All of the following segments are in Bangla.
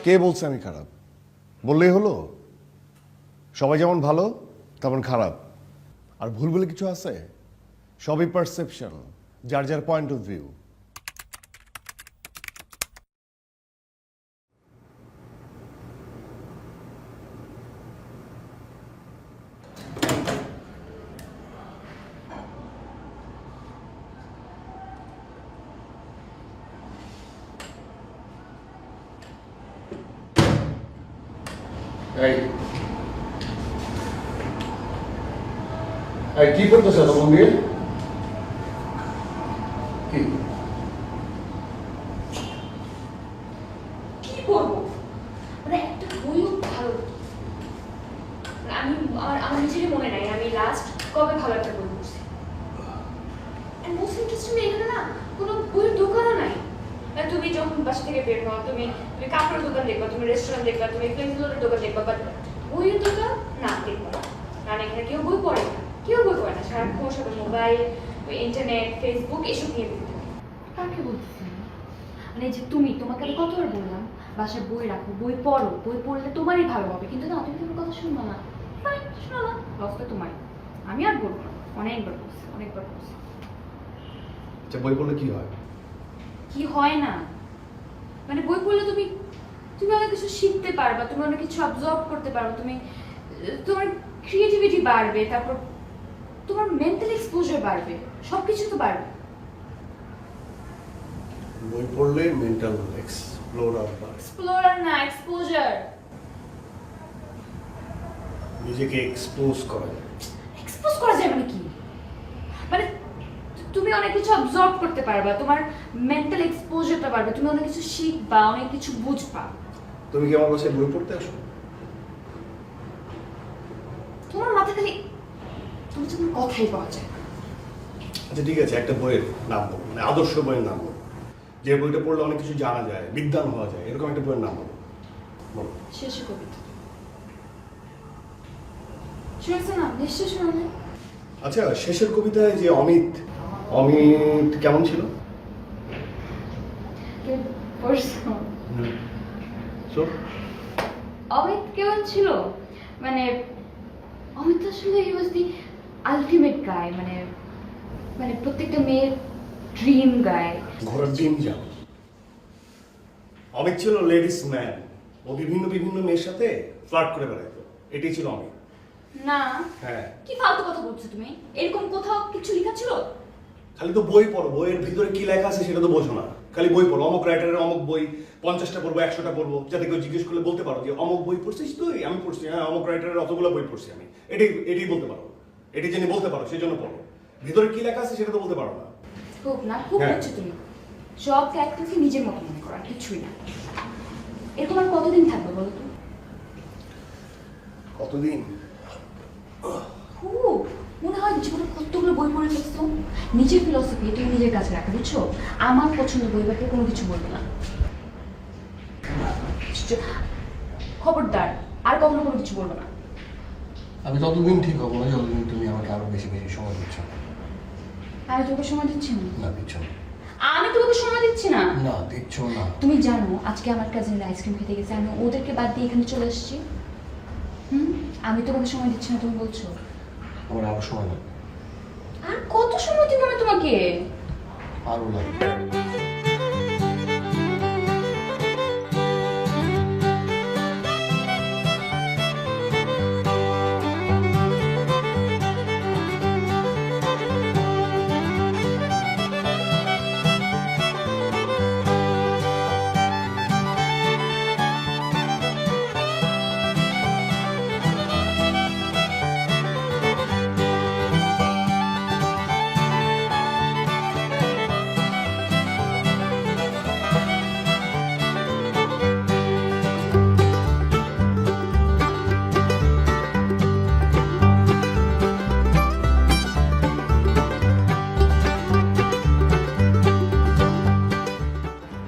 কে বলছে আমি খারাপ? বললেই হলো? সবাই যেমন ভালো তেমন খারাপ। আর ভুল বলে কিছু আছে? সবই পারসেপশন, যার যার পয়েন্ট অফ ভিউ। কি করতেছে তখন দিয়ে? কি কি করবো? মানে একটা বইও ভালো মানে আমি আমার নিজেরই মনে নাই আমি লাস্ট কবে ভালো একটা বই পড়ছি। এন্ড মোস্ট ইন্টারেস্টিং এখানে না কোনো বইয়ের দোকানও নাই। তুমি যখন বাসা থেকে বের হও তুমি তুমি কাপড়ের দোকান দেখবা, তুমি রেস্টুরেন্ট দেখবা, তুমি ফ্লেক্সিবলের দোকান দেখবা, বাট বইয়ের দোকান না দেখবা না। কারণ এখানে কেউ বই পড়ে না, কেউ বই পড়ে না। সারাক্ষণ সবাই মোবাইল, ইন্টারনেট, ফেসবুক এসব নিয়ে ব্যস্ত থাকে। কাকে বলতেছি? মানে যে তুমি, তোমাকে আমি কতবার বললাম বাসায় বই রাখো, বই পড়ো, বই পড়লে তোমারই ভালো হবে, কিন্তু না, তুমি তোমার কথা শুনবা না। ফাইন, শোনো না, লসটা তোমার। আমি আর বলবো না, অনেকবার বলছি, অনেকবার বলছি। আচ্ছা, বই পড়লে কি হয়? কি হয় না মানে বই পড়লে তুমি তুমি অনেক কিছু শিখতে পারবা, তুমি অনেক কিছু অবজর্ভ করতে পারবে, তুমি তোমার ক্রিয়েটিভিটি বাড়বে, তারপর তোমার মেন্টাল এক্সপোজার বাড়বে, সবকিছু তো বাড়বে। বই পড়লে মেন্টাল এক্সপ্লোরার বা এক্সপ্লোরার না, এক্সপোজার। নিজেকে এক্সপোজ করা যায়। এক্সপোজ করা যায় মানে কি? মানে তুমি অনেক কিছু অবজর্ভ করতে পারবা, তোমার মেন্টাল এক্সপোজারটা বাড়বে, তুমি অনেক কিছু শিখবা, অনেক কিছু বুঝবা। তুমি কি আমার বাসায় বই পড়তে আসো? তোমার মাথা খালি তুমি যখন কথাই পাওয়া যায়। আচ্ছা ঠিক আছে, একটা বইয়ের নাম বলো, মানে আদর্শ বইয়ের নাম বলো, যে বইটা পড়লে অনেক কিছু জানা যায়, বিদ্বান হওয়া যায়, এরকম একটা বইয়ের নাম বলো। বলো। শেষে কবিতা শুনেছো না? নিশ্চয় শোনা নেই। আচ্ছা, শেষের কবিতায় যে অমিত, অমিত কেমন ছিল? পড়ছো? So? অমিত কেমন ছিল? মানে অমিত আসলে হি ওয়াজ দি আলটিমেট গাই, মানে মানে প্রত্যেকটা মেয়ের ড্রিম গাই। ঘোড়ার ডিম যাও। অমিত ছিল লেডিস ম্যান, ও বিভিন্ন বিভিন্ন মেয়ের সাথে ফ্লার্ট করে বেড়াতো, এটাই ছিল অমিত। না, হ্যাঁ। কি ফালতু কথা বলছো তুমি? এরকম কোথাও কিছু লেখা ছিল? খালি তো বই পড়ো, বইয়ের ভিতরে কি লেখা আছে সেটা তো বোঝো না। খালি বই পড়ো, অমুক রাইটারের অমুক বই 50টা পড়বো, 100টা পড়বো, যাতে কেউ জিজ্ঞেস করলে বলতে পারো যে অমুক বই পড়ছিস তুই? আমি পড়ছি, হ্যাঁ অমুক রাইটারের অতগুলো বই পড়ছি আমি। এটাই এটাই বলতে পারো, এটাই জেনে বলতে পারো, সেই জন্য পড়ো। ভিতরে কি লেখা আছে সেটা তো বলতে পারো না। খুব না, খুব হ্যাঁ। হচ্ছে তুমি সব ক্যারেক্টারকে নিজের মতো মনে করো, আর কিছুই না। এরকম আর কতদিন থাকবে বলো তো? কতদিন? খুব মনে হয় জীবনে কতগুলো বই পড়ে ফেলছো। নিজের ফিলসফি এটা নিজের কাছে রাখা, বুঝছো? আমার পছন্দ বই বাকি কোনো কিছু বলবে না। খবরদার, আর কখনো কোনো কিছু বলবো না। আমি ততদিন ঠিক হবো না যতদিন তুমি আমাকে আরো বেশি বেশি সময় দিচ্ছ। আমি তোকে সময় দিচ্ছি না। না দিচ্ছ না। আমি তোকে সময় দিচ্ছি না। না দিচ্ছ না। তুমি জানো আজকে আমার কাজিনরা আইসক্রিম খেতে গেছে, আমি ওদেরকে বাদ দিয়ে এখানে চলে এসেছি। আমি তোমাকে সময় দিচ্ছি না, তুমি বলছো। আমার আরো সময় লাগবে। আর কত সময় দিব আমি তোমাকে? আরো লাগবে।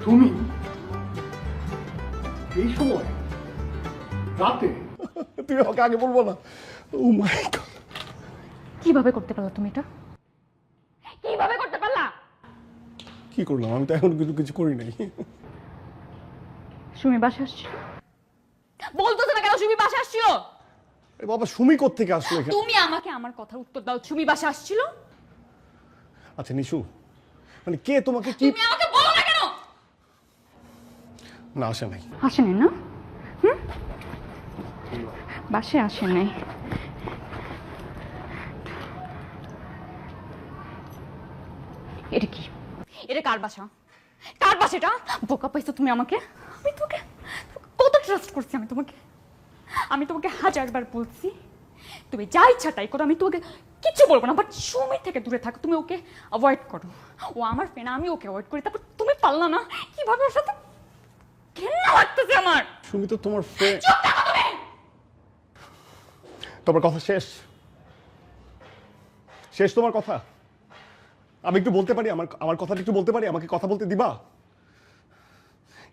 তুমি এই সময় রাতে? তুমি আমাকে আগে বলবো না? ও মাই গড, কিভাবে করতে পারলা তুমি এটা? কিভাবে করতে পারলা? কি করলাম? আমি তো এখন কিছু কিছু করি নাই। সুমি বাসা আসছিল। বাসা আসছিল? আরে বাবা, সুমি কোত্থেকে আসলো এখানে? তুমি আমাকে আমার কথা উত্তর দাও, সুমি বাসা আসছিল? আচ্ছা নিশু, মানে কে তোমাকে কি? তুমি আমাকে বলো না কেন? না, আসে নাই। আসে নাই না? বাসায় আসে নাই। এটা কি? এটা কার বাসা? কার বাসা এটা? বোকা পাইছো তুমি আমাকে? আমি তোকে কত ট্রাস্ট করছি আমি তোমাকে হাজারবার বলছি তুমি যা ইচ্ছা তাই করো, আমি তোমাকে কিচ্ছু বলবো না, বাট সুমি থেকে দূরে থাকো, তুমি ওকে অ্যাভয়েড করো। ও আমার ফ্রেন্ড, আমি ওকে অ্যাভয়েড করি, তারপর তুমি পারলা না? কিভাবে ওর সাথে ঘেন্না লাগতেছে আমার। সুমি তো তোমার ফ্রেন্ড। চুপ থাকো তুমি। তোমার কথা শেষ? শেষ তোমার কথা? আমি একটু বলতে পারি? আমার কথাটা একটু বলতে পারি? আমাকে কথা বলতে দিবা?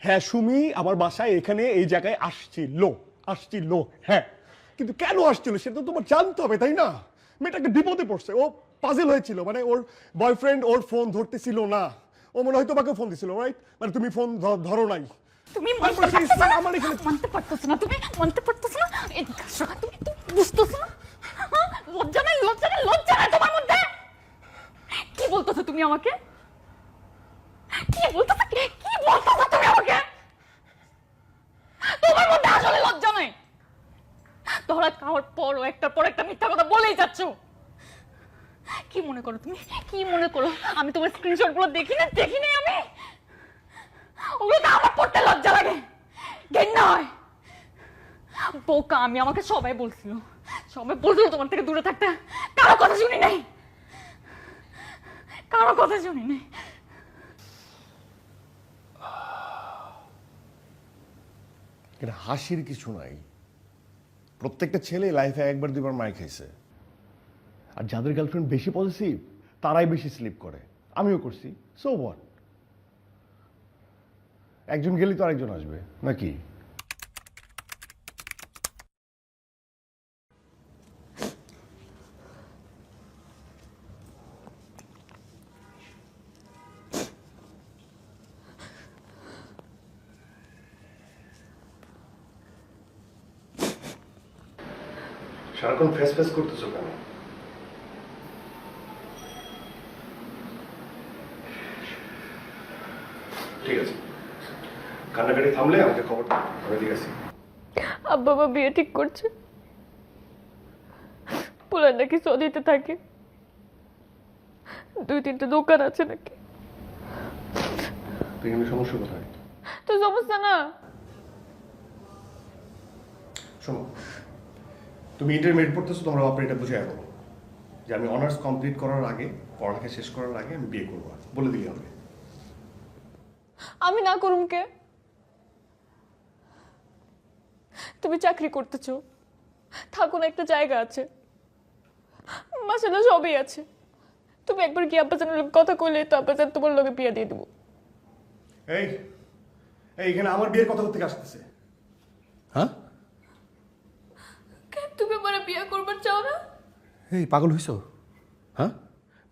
হ্যাঁ, সুমি আমার বাসায় এখানে এই জায়গায় আসছিল, হ্যাঁ, কিন্তু কেন আসছিল সেটা তো তোমার জানতে হবে, তাই না? মেয়েটা একটা বিপদে পড়ছে, ও পাজেল হয়েছিল, মানে ওর বয়ফ্রেন্ড ওর ফোন ধরতেছিল না, ও মনে হয় তোমাকে ফোন দিছিল, রাইট? মানে তুমি ফোন ধরো নাই। তুমি তারপরে আমার এখানে মানতে পারতেছ না, তুমি মানতে পারতেছ না, এদিকে আসো, তুমি বুঝতেছ না? লজ্জা নাই তোমার মধ্যে? কি বলতেছো তুমি আমাকে? কি বলতেছো তুমি আমাকে? তোমার মধ্যে আসলে লজ্জা নাই? তোরা খাওয়ার পরও একটার পর একটা মিথ্যা কথা বলেই যাচ্ছ। কি মনে করো তুমি? কি মনে করো আমি তোমার স্ক্রিনশট গুলো দেখি নাই আমি? ওগুলো তো আমার পড়তে লজ্জা লাগে, ঘেন্না হয়। বোকা আমি, আমাকে সবাই বলছিল তোমার থেকে দূরে থাকতে। কারো কথা শুনি নাই। এটা হাসির কিছু নাই। প্রত্যেকটা ছেলে লাইফে একবার দুইবার মার খাইছে, আর যাদের গার্লফ্রেন্ড বেশি পজিটিভ তারাই বেশি স্লিপ করে। আমিও করছি, সো হোয়াট? একজন গেলেই তো আরেকজন আসবে নাকি? সারাক্ষণ ফেস ফেস করতেছো কেন? ঠিক আছে, কান্নাকাটি থামলে আমাকে খবর দাও, আমি ঠিক আছি। আব্বা মা বিয়ে ঠিক করছে, পোলার নাকি সৌদিতে থাকে, 2-3টে দোকান আছে নাকি। তো এখানে সমস্যা কোথায়? তো সমস্যা না। শোনো, তুমি ইন্টারমিডিয়েট পড়তেছো, তোমরা বাপরে এটা বুঝে বলো যে আমি অনার্স কমপ্লিট করার আগে, পড়ালেখা শেষ করার আগে আমি বিয়ে করবো, বলে দিলে হবে। আমি না করুম কে? তুমি চাকরি করতেছো, থাকো না, একটা জায়গা আছে, মাসাল্লাহ সবই আছে। তুমি একবার কি আব্বাজানের লোক কথা কইলে তো আব্বাজান তোমার লোকে বিয়ে দিয়ে দেবো। এই এখানে আমার বিয়ের কথা কোথেকে আসতেছে? হ্যাঁ, তুমি আমার বিয়ে করবার চাও না? এই পাগল হইছো? হ্যাঁ,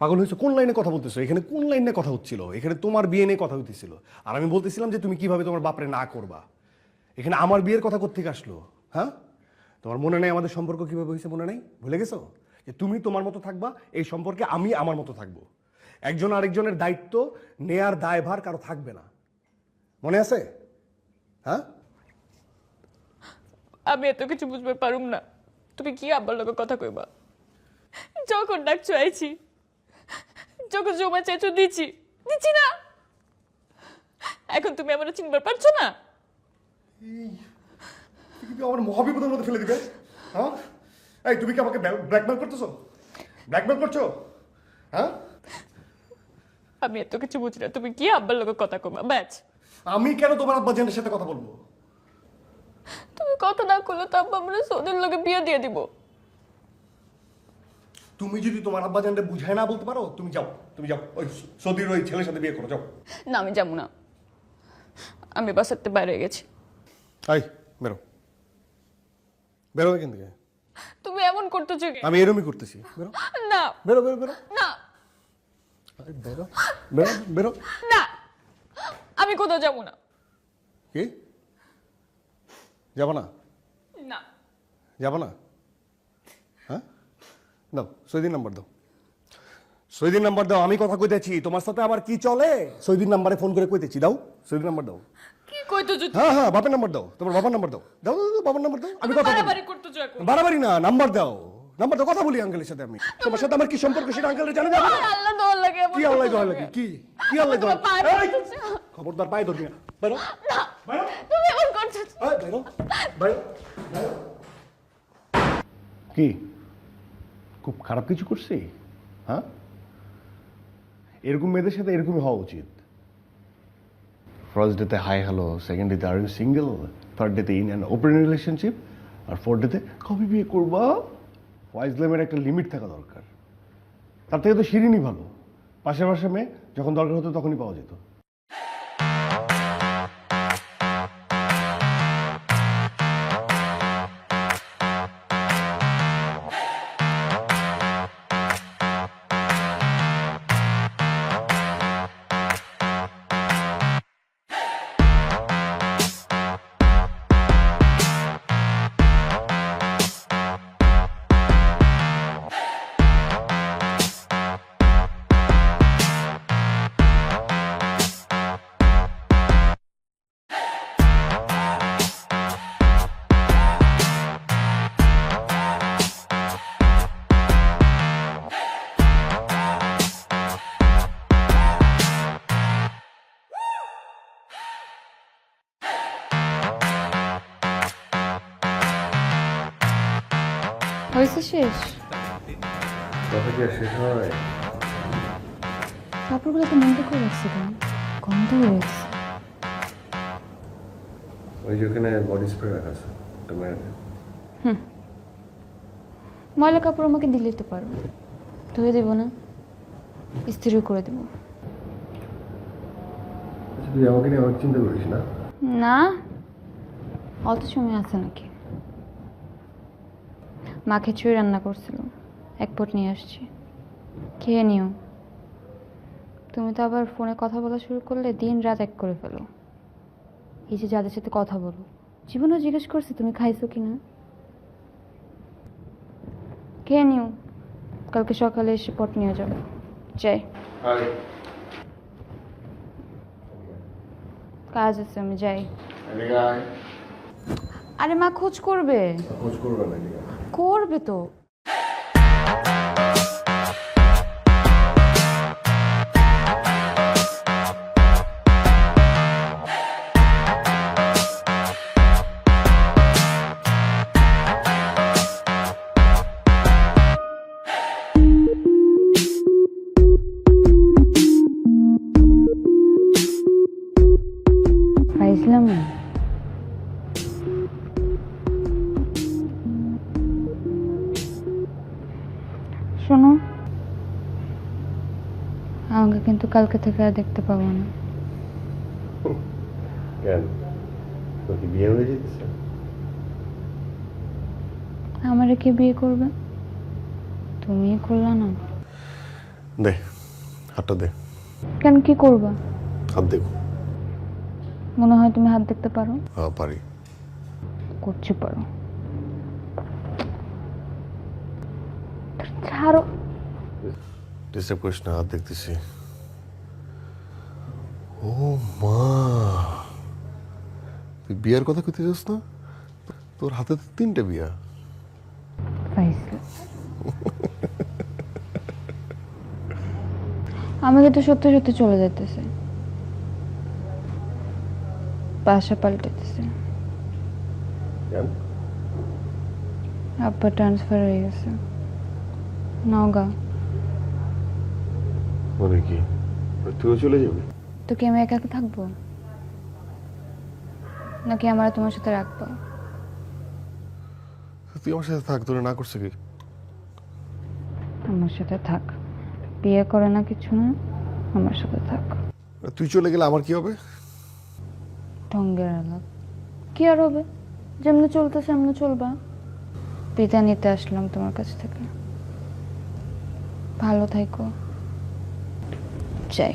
পাগল হইছো? কোন লাইনে কথা বলতেছো? এখানে কোন লাইনে কথা হচ্ছিল? এখানে তোমার বিয়ে নিয়ে কথা হইতেছিল, আর আমি বলতেছিলাম যে তুমি কিভাবে তোমার বাপরে না করবা। এখানে আমার বিয়ের কথা কোত্থেকে আসলো? হ্যাঁ, তোমার মনে নেই আমাদের সম্পর্ক কিভাবে হয়েছে? মনে নেই? ভুলে গেছো যে তুমি তোমার মতো থাকবা, এই সম্পর্কে আমি আমার মতো থাকবো। একজন আরেকজনের দায়িত্ব নেয়ার দায়ভার কারো থাকবে না, মনে আছে? হ্যাঁ, আমি এত কিছু বুঝতে পারুম না। তুমি কি আব্বার লোকে কথা কইবা? যখন ডাকছো আইছি, যখন জমা চাইছো দিচ্ছি না। এখন তুমি আমার চিনবার পারছো না? কিন্তু আমার মহাবিপদের মধ্যে ফেলে দিবে। হ্যাঁ, এই তুমি কি আমাকে ব্ল্যাকমেল করতেছো? ব্ল্যাকমেল করছো? হ্যাঁ, আমি এত কিছু বুঝি না। তুমি কি আব্বার লোকে কথা কইবা? ব্যাচ আমি কেন তোমার আব্বা জানের সাথে কথা বলবো? তুমি কথা না করলে তো আব্বা আমরা সৌদের লোকে বিয়ে দিয়ে দিব। তুমি যদি তোমার আব্বা জানরে বুঝায় না বলতে পারো, তুমি যাও ওই সৌদির ওই ছেলের সাথে বিয়ে করো, যাও। না, আমি যাবো না। আমি বাসাতে বাইরে গেছি। আই বেরো, বেরো এখান থেকে। তুমি এমন করতেছো কি? আমি এরমই করতেছি, বেরো। না, বেরো বেরো বেরো, না, বেরো বেরো বেরো। না, আমি কোথাও যাবো না। কি যাবো না? না, যাবো না? হ্যাঁ, দাও সৈদিন নাম্বার দাও। সৈদিন নাম্বার দাও, আমি কথা কইতেছি। তোমার সাথে আবার কি চলে? সৈদিন নাম্বারে ফোন করে কইতেছি, দাও সৈদিন নাম্বার দাও। কি কইতো যদি হ্যাঁ হ্যাঁ, বাপের নাম্বার দাও, তোমার বাবার নাম্বার দাও। দাও দাও, দাও, বাবার নাম্বার দাও। আমি কথা বলি। বাড়াবাড়ি করতেছো এখন। বাড়াবাড়ি না, নাম্বার দাও, নাম্বার দাও, কথা বলি আঙ্কেলের সাথে আমি। তোমার সাথে আমার কি সম্পর্ক সেটা আঙ্কেলের জানা যাবে না? আল্লাহ দোয়া লাগে এমন কি আল্লাহ করতেছো দোয়া কেন? লাগে? কি আল্লাহ দোয়া? তোমার পায়ে এই, পড়তেছে। খবরদার পায়ে ধরবি না। বাইরো না, বাইরো, তুমি এমন করছো। এই, বাইরো বাইরো বাইরো। কি খুব খারাপ কিছু করছি? হ্যাঁ, এরকম মেয়েদের সাথে এরকমই হওয়া উচিত। ফার্স্ট ডেতে হাই হ্যালো, সেকেন্ড ডেতে আর ইউ সিঙ্গেল, থার্ড ডেতে ইন অ্যান ওপেন রিলেশনশিপ, আর ফোর্থ ডেতে কবে বিয়ে করবা? ফয়জলামের একটা লিমিট থাকা দরকার। তার থেকে তো শিরিনই ভালো। পাশে পাশে মেয়ে যখন দরকার হতো তখনই পাওয়া যেত। হয়েছে শেষ? কথা কি আর শেষ হয়? কাপড়গুলো তো মনটা করে রাখছে কেন? গন্ধ হয়ে গেছে। ওই যে ওখানে বডি স্প্রে রাখা আছে, তোমার ময়লা কাপড় আমাকে দিলেই তো পারো, ধুয়ে দেবো না, ইস্ত্রিও করে দেবো। তুই আমাকে নিয়ে অনেক চিন্তা করিস না? না, অত সময় আছে নাকি? মা খিচুড়ি রান্না করছিল, এক পট নিয়ে আসছি, খেয়ে নিও। তুমি তো আবার ফোনে কথা বলা শুরু করলে দিন রাত এক করে ফেলো। এই যে যাদের সাথে কথা বলো, জীবনও জিজ্ঞেস করছি তুমি খাইছো কিনা। খেয়ে নিও, কালকে সকালে এসে পট নিয়ে যাবো। যাই, কাজ আছে, আমি যাই। আরে মা খোঁজ করবে। খোঁজ করবে না? করবে তো। পাইছিলাম না। শোনো, আমাকে কিন্তু কালকে থেকে আর দেখতে পাবো না। কেন, তোর কি বিয়ে হয়ে যেতেছে? আমারে কে বিয়ে করবে? তুমি করলা না? দে হাতটা দে। কেন, কি করবা? হাত দেখো। মনে হয় তুমি হাত দেখতে পারো। হ্যাঁ পারি। করছি পারো। ছাড়ো। ডিস্টার্ব করিস না, হাত দেখতেছি। ও মা, তুই বিয়ার কথা কইতে চাস না? তোর হাতে তো 3টে বিয়া। পাইছি। আমাকে তো সত্যি সত্যি চলে যেতেছে, বাসা পাল্টেতেছে। কেন? আব্বা ট্রান্সফার হয়ে গেছে নওগাঁ। মানে কি, তুইও চলে যাবি? তো কি আমি একা একা থাকবো, নাকি আমরা তোমার সাথে রাখবো? তুই আমার সাথে থাক, তোরা না করছে কি? আমার সাথে থাক, বিয়ে করে না কিছু না, আমার সাথে থাক। তুই চলে গেলে আমার কি হবে? ঢঙ্গের আলাপ কি আর হবে, যেমনি চলতেছে এমনি চলবা। বিদায় নিতে আসলাম তোমার কাছ থেকে, ভালো থাকো। যাই।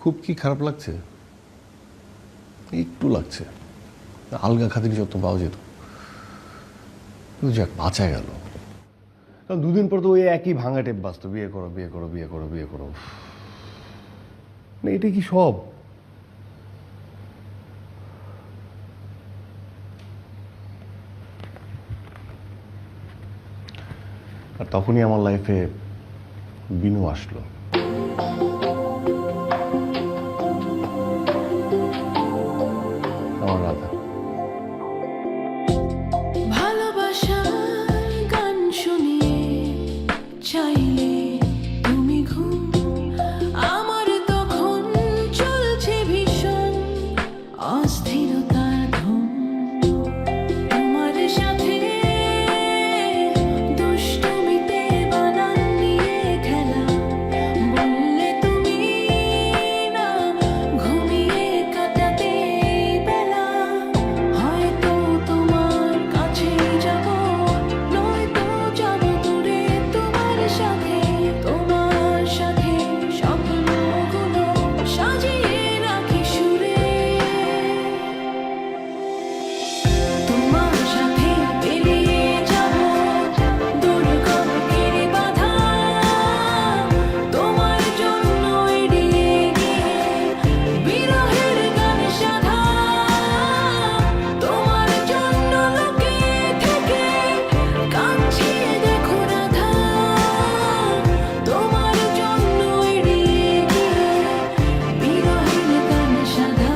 খুব কি খারাপ লাগছে? একটু লাগছে। আলগা খাতির যত পাওয়া যেত, কিন্তু যাক বাঁচা গেল। কারণ দুদিন পর তো ওই একই ভাঙা টেপ বাঁচতো, বিয়ে করো বিয়ে করো বিয়ে করো বিয়ে করো। মানে এটা কি সব? আর তখনই আমার লাইফে বিনু আসলো। আমার রাধা। ভালোবাসার গান শুনিয়ে চাইলে তুমি ঘুম, আমার তখন চলছে ভীষণ অস্থিরতার ধুম। তোমার সাথে দুষ্টুমিতে বানান নিয়ে খেলা, বললে তুমি না ঘুমিয়ে কাটাতে বেলা। হয়তো তোমার কাছে যাব, নয়তো যাব দূরে তোমার সাথে স্বপ্নগুলো সাজিয়ে রাখি সুরে। তোমার সাথে বেরিয়ে যাব দুর্গমের বাধা, তোমার জন্য এড়িয়ে গিয়ে বিরহের গান সাধা। তোমার জন্য লুকিয়ে থেকে কাঁদছি দেখো রাধা, তোমার জন্য এড়িয়ে গিয়ে বিরহের গান সাধা।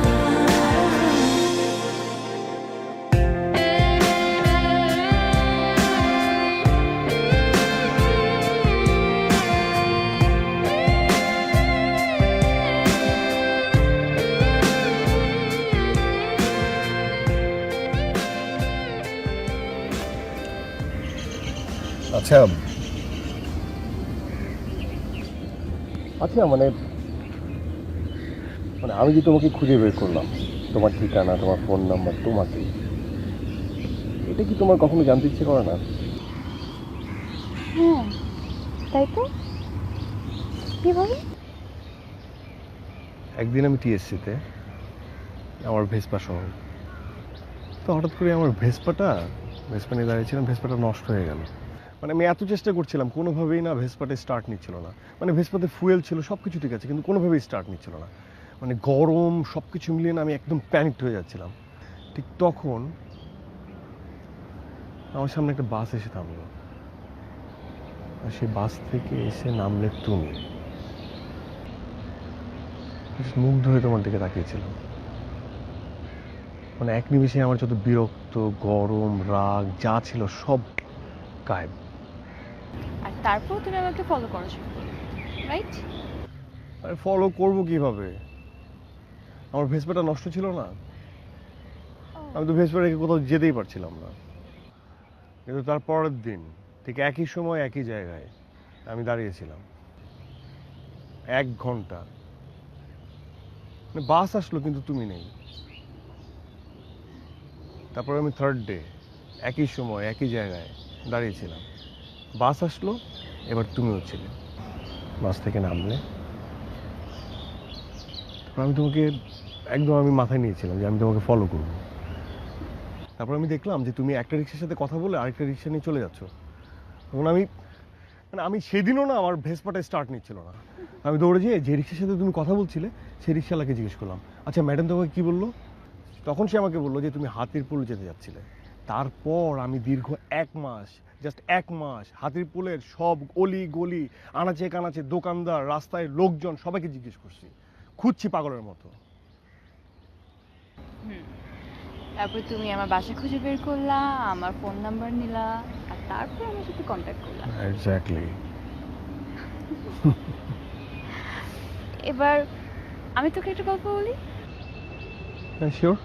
আচ্ছা আচ্ছা মানে মানে আমি যে তোমাকে খুঁজে বের করলাম, তোমার ঠিকানা, তোমার ফোন নাম্বার, তোমাকে, এটা কি তোমার কখনো জানতে ইচ্ছে করে না? হ্যাঁ, তাই তো। কীভাবে? একদিন আমি টিএসসিতে আমার ভেসপা সহ, তো হঠাৎ করে আমার ভেসপা নিয়ে দাঁড়িয়েছিলাম, ভেসপাটা নষ্ট হয়ে গেল। মানে আমি এত চেষ্টা করছিলাম, কোনোভাবেই না ভেসপাটা স্টার্ট নিচ্ছিল না। মানে ভেসপাতে ফুয়েল ছিল, সব কিছু ঠিক আছে, কিন্তু কোনোভাবেই স্টার্ট নিচ্ছিল না। মানে গরম সব কিছু মিলিয়ে না আমি একদম প্যানিকড হয়ে যাচ্ছিলাম। ঠিক তখন আমার সামনে একটা বাস এসে থামলো, আর সেই বাস থেকে এসে নামলে তুমি। মুগ্ধ হয়ে তোমার দিকে তাকিয়েছিলাম। মানে এক নিমিষে আমার যত বিরক্ত, গরম, রাগ যা ছিল সব গায়েব। আর তারপর তুমি আমাকে ফলো করা শুরু করলে, রাইট? আরে ফলো করবো কিভাবে? আমার ভেসপাটা নষ্ট ছিল না, আমি তো ভেসপা রেখে কোথাও যেতেই পারছিলাম না। কিন্তু তার পরের দিন ঠিক একই সময় একই জায়গায় আমি দাঁড়িয়েছিলাম 1 ঘন্টা। মানে বাস আসলো কিন্তু তুমি নেই। তারপর আমি থার্ড ডে একই সময় একই জায়গায় দাঁড়িয়েছিলাম, বাস আসলো, এবার তুমিও ছিলে। বাস থেকে নামলে, তারপর আমি তোমাকে একদম আমি মাথায় নিয়েছিলাম যে আমি তোমাকে ফলো করবো। তারপর আমি দেখলাম যে তুমি একটা রিক্সার সাথে কথা বলে আরেকটা রিক্সা নিয়ে চলে যাচ্ছ। তখন আমি সেদিনও না আমার ভেসপাটা স্টার্ট নিচ্ছিল না। আমি দৌড়ে যেয়ে যে রিক্সার সাথে তুমি কথা বলছিলে সেই রিক্সাওয়ালাকে জিজ্ঞেস করলাম, আচ্ছা ম্যাডাম তোমাকে কী বললো? তখন সে আমাকে বললো যে তুমি হাতিরপুল যেতে যাচ্ছিলে। তারপর আমি দীর্ঘ 1 মাস, জাস্ট 1 মাস হাতিরপুলের সব অলি গলি, আনাচে কানাচে, দোকানদার, রাস্তায় লোকজন, সবাইকে জিজ্ঞেস করছি, খুঁজছি পাগলের মতো। তারপর তুমি আমার বাসা খুঁজে বের করলা, আমার ফোন নাম্বার নিলা, আর তারপর আমার সাথে কন্ট্যাক্ট করলা। এক্স্যাক্টলি। এবার আমি তোকে একটা গল্প বলি। হ্যাঁ শিওর।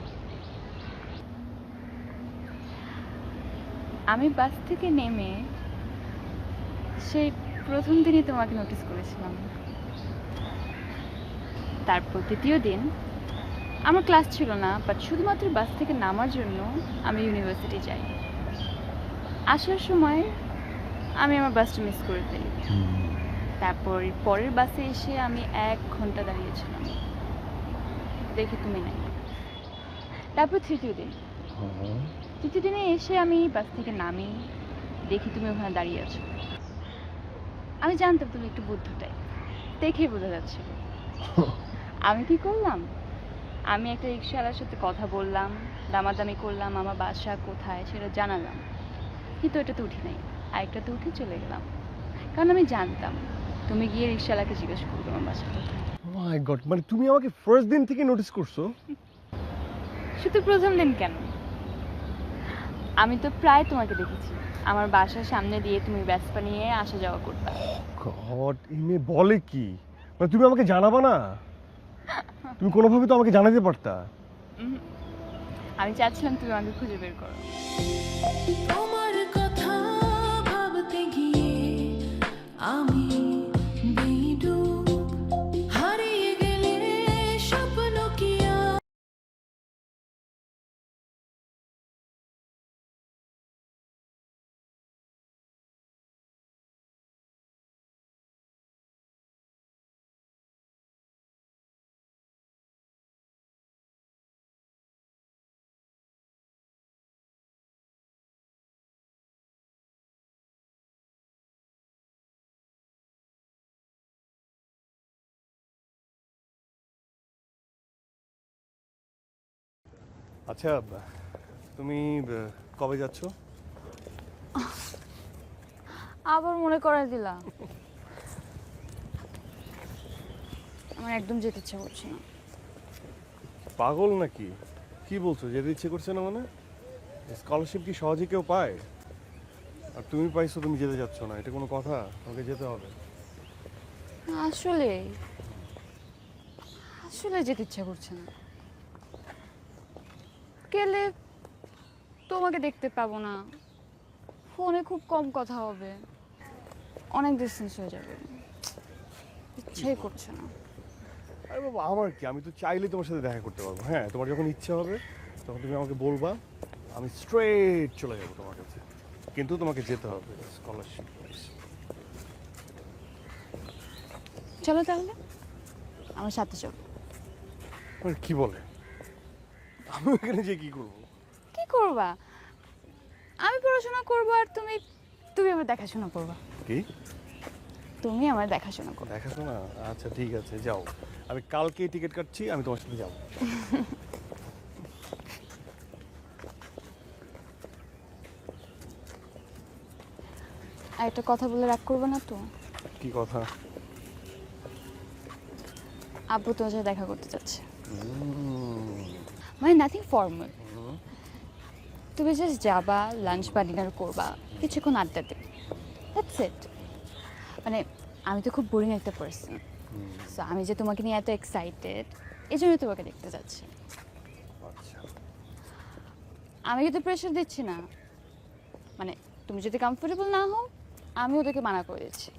আমি বাস থেকে নেমে সেই প্রথম দিনই তোমাকে নোটিস করেছিলাম। তারপর দ্বিতীয় দিন আমার ক্লাস ছিল না, বাট শুধুমাত্র বাস থেকে নামার জন্য আমি ইউনিভার্সিটি যাই। আসার সময় আমি আমার বাসটা মিস করে ফেলি। তারপর পরের বাসে এসে আমি 1 ঘন্টা দাঁড়িয়েছিলাম। দেখি তুমি নাই। তারপর তৃতীয় দিন, তৃতীয় দিনে এসে আমি বাস থেকে নামি, দেখি তুমি ওখানে দাঁড়িয়ে আছো। আমি জানতাম তুমি একটু বুদ্ধটাই, দেখেই বোঝা যাচ্ছে। আমি কি করলাম, আমি একটা রিক্সাওয়ালার সাথে কথা বললাম, দামাদামি করলাম, আমার বাসা কোথায় সেটা জানালাম, কিন্তু এটাতে উঠি নাই, আরেকটাতে উঠে চলে গেলাম। কারণ আমি জানতাম তুমি গিয়ে রিক্সাওয়ালাকে জিজ্ঞেস করবে আমার বাসা কোথায়। মাই গড, মানে তুমি আমাকে ফার্স্ট দিন থেকে নোটিস করছো? শুধু প্রথম দিন কেন, আমি তো প্রায় তোমাকে দেখেছি আমার বাসার সামনে দিয়ে তুমি ভ্যাসপা নিয়ে আসা যাওয়া করতে। গড, ইমে বলে কি? মানে তুমি আমাকে জানাবা না? তুমি কোনোভাবে তো আমাকে জানাতে পারতা। আমি চাচ্ছিলাম তুমি আমাকে খুঁজে বের করো। তোমার কথা ভাবতে গিয়ে আমি বেডুব, হারিয়ে গেলে স্বপ্ন কি আর আচ্ছা, তুমি কবে যাচ্ছ? আবার মনে করাই দিলা। আমার একদম যেতে ইচ্ছা করছে না। পাগল নাকি? কি বলছো, যেতে ইচ্ছে করছে না? মানে স্কলারশিপ কি সহজে কেউ পায়? আর তুমি পাইছো, তুমি যেতে যাচ্ছ না, এটা কোনো কথা? তোমাকে যেতে হবে। আসলে আসলে যেতে ইচ্ছা করছে না। গেলে তোমাকে দেখতে পাবো না, ফোনে খুব কম কথা হবে, অনেক ডিস্টেন্স হয়ে যাবে, ইচ্ছাই করছে না। আরে বাবা, আমার কি, আমি তো চাইলেই তোমার সাথে দেখা করতে পারবো। হ্যাঁ, তোমার যখন ইচ্ছা হবে তখন তুমি আমাকে বলবা, আমি স্ট্রেট চলে যাবো তোমার কাছে। কিন্তু তোমাকে যেতে হবে স্কলারশিপ। চলো তাহলে আমার সাথে চলো। আর কি বলে, আমি এখানে যে কি করবো? কি করবা? আমি পড়াশোনা করবো আর তুমি তুমি আমার দেখাশোনা করবা। কি তুমি আমার দেখাশোনা করবে। দেখাশোনা? আচ্ছা ঠিক আছে, যাও। আমি কালকে টিকিট কাটছি, আমি তোমার সাথে যাবো। আর একটা কথা বলে রাগ করবে না তো? কি কথা? আব্বু তোমার সাথে দেখা করতে চাচ্ছে। মানে নাথিং ফর্মাল, তুমি জাস্ট যাবা, লাঞ্চ বা ডিনার করবা, কিছুক্ষণ আড্ডা দেবে, দ্যাটস ইট। মানে আমি তো খুব বোরিং একটা পার্সন, সো আমি যে তোমাকে নিয়ে এত এক্সাইটেড, এই জন্যই তোমাকে দেখতে যাচ্ছি। আচ্ছা, আমি কিন্তু প্রেশার দিচ্ছি না, মানে তুমি যদি কমফোর্টেবল না হও আমি ওদেরকে মানা করে দিচ্ছি।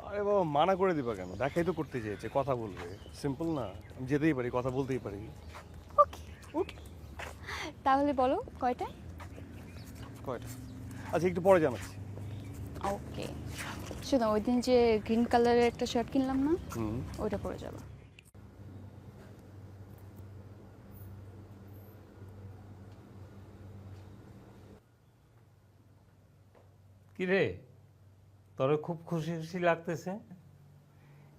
আরে বাবা, মানা করে দিবা কেন? দেখাই তো করতে চেয়েছে, কথা বলবে, সিম্পল না? আমি যেতেই পারি, কথা বলতেই পারি। ওকে ওকে, তাহলে বলো কয়টা? কয়টা? আচ্ছা, একটু পরে জানাচ্ছি। ওকে, শোনো, ওই দিন যে গ্রিন কালারের একটা শার্ট কিনলাম না, হুম। ওইটা পরে যাবা। কিরে, তোর খুব খুশি খুশি লাগতেছে?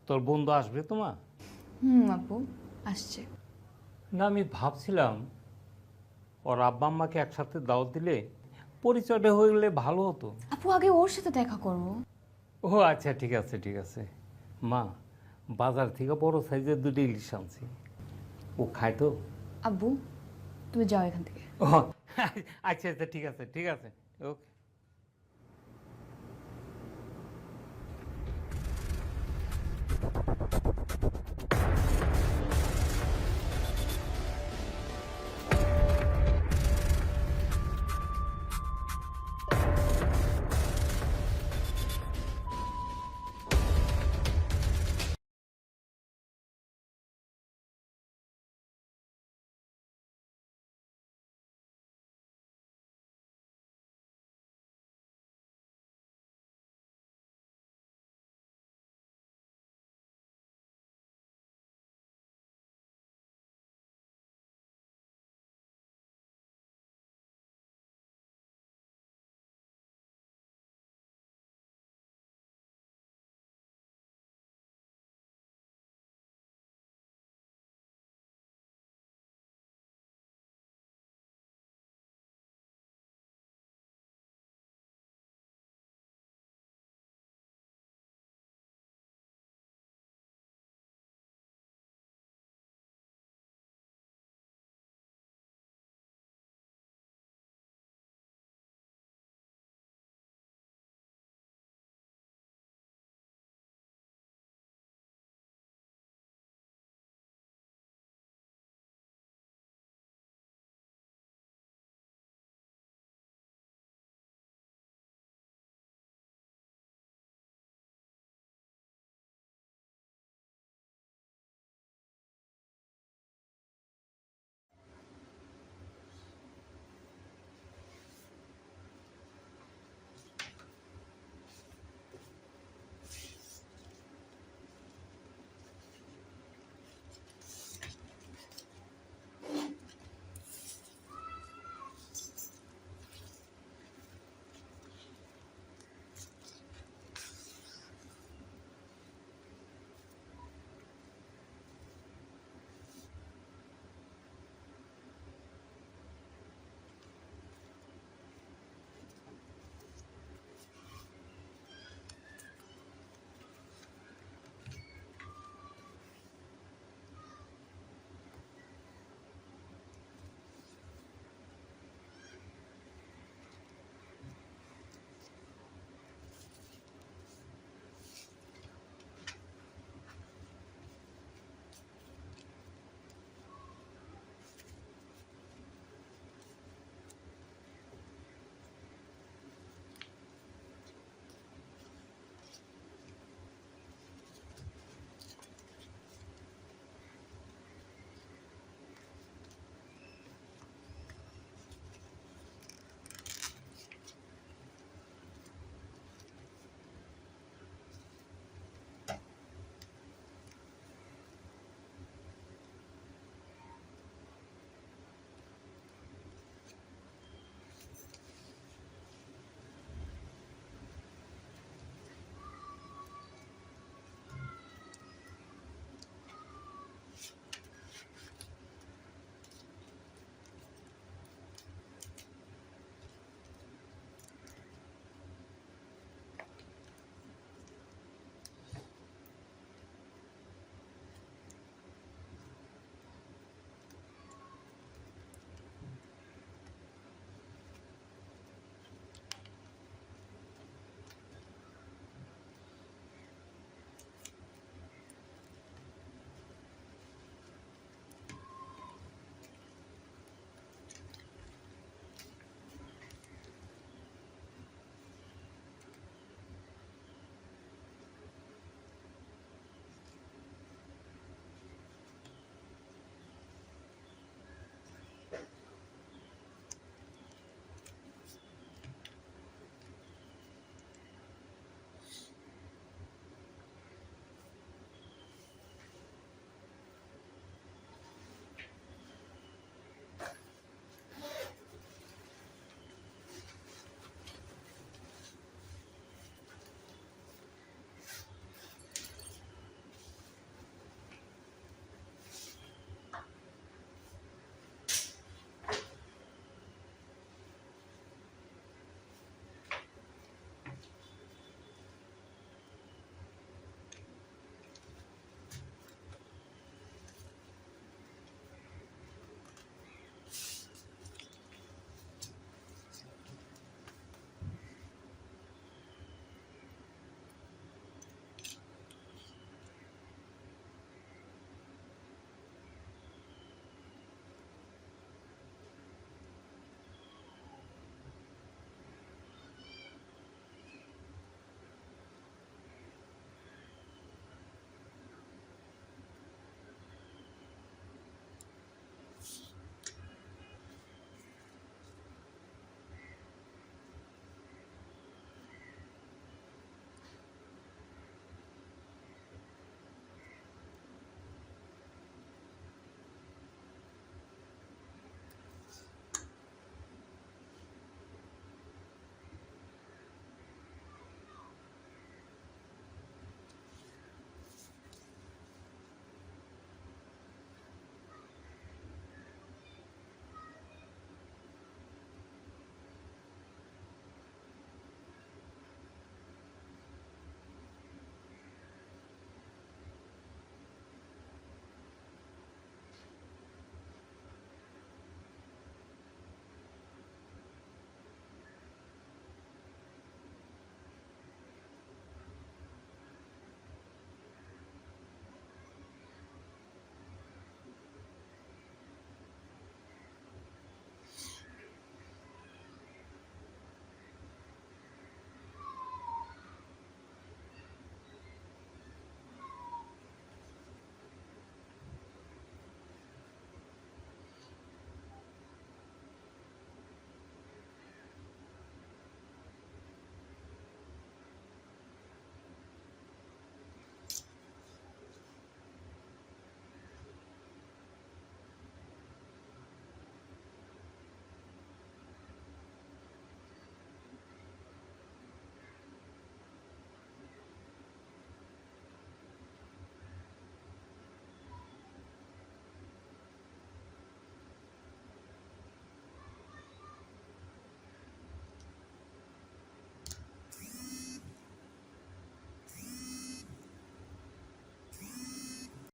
তোর বন্ধু আসবে তোমার? আপু আসছে। না, আমি ভাবছিলাম ওর আব্বা আম্মাকে একসাথে দাওয়াত দিলে পরিচয়টা হয়ে গেলে ভালো হতো। আপু আগে ওর সাথে দেখা করবো। ও আচ্ছা, ঠিক আছে ঠিক আছে। মা, বাজার থেকে বড় সাইজের 2টা ইলিশ আনছি, ও খায় তো? আব্বু তুমি যাও এখান থেকে। ও আচ্ছা আচ্ছা, ঠিক আছে ঠিক আছে, ওকে।